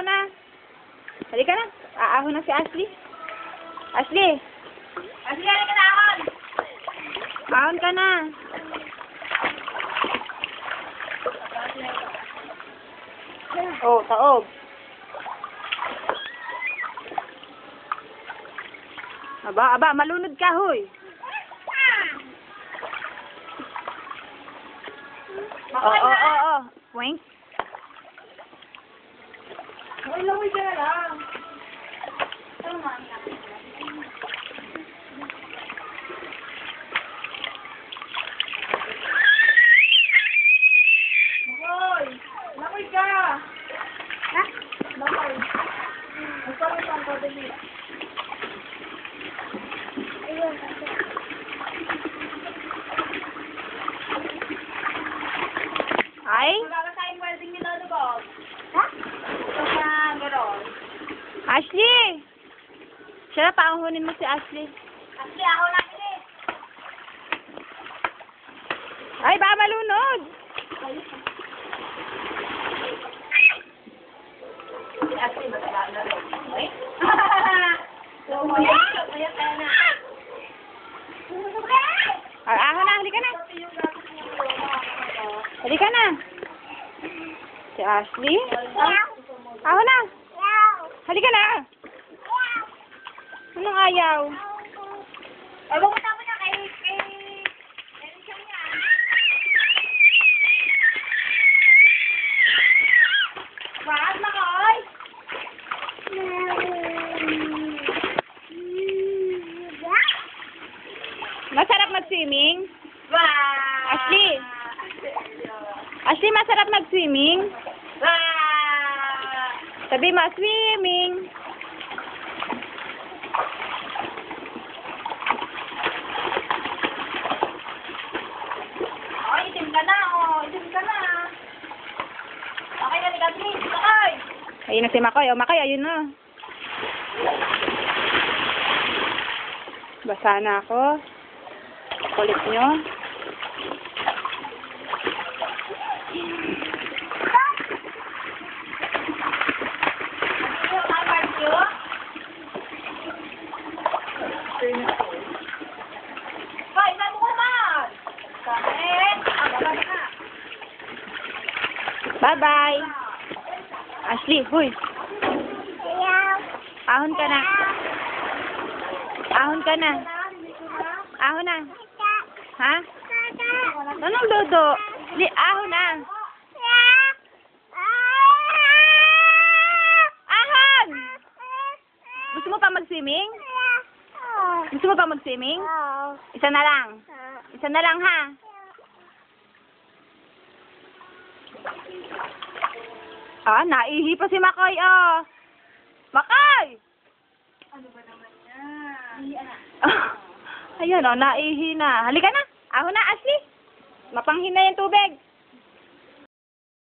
ahon na. Halika na. Aahon na si Ashley. Ashley! Ashley, halika na ahon! Ahon ka na. Oh, taob. Aba, malunod ka, huy. Oo. Wink. Laway ka na lang. Tama. Makoy! Makoy ka! Ha? Makoy. Magpalit ang pabili. Ay? Wala ka tayong wedding ni Lolo Bob. Ha? Ito na, gano'n. Ashley! Siya na, paangunin mo si Ashley. Ashley, ako na eh. Ay, baka malunod. Si Ashley, matala na rin. Okay? So, kaya na. Ahon na, halika na. Halika na. Si Ashley? Ahon na. Halika na. Anong ayaw? Ay, pumunta mo na kay Richard niya. Bakit Makoy? Masarap mag-swimming? Wow! Ashley? Ashley, masarap mag-swimming? Wow! Sabi mo, swimming. Oh, itim ka na, oh. Itim ka na. Okay na ni Kathleen. Makoy! Ayun na si Makoy. O, Makoy, ayun na. Basa na ako. Kulit nyo. Bye-bye. Ashley, huy. Ahon ka na. Ahon ka na. Ahon na. Ha? Anong dodo? Ahon na. Ahon! Gusto mo pa mag-swimming? Gusto mo pa mag-swimming? Isa na lang. Isa na lang, ha? Naihi pa si Makoy, oh. Makoy! Ano ba naman yan? Ayan, oh, naihi na. Halika na. Ahon na, Ashley. Mapanghin na yung tubig.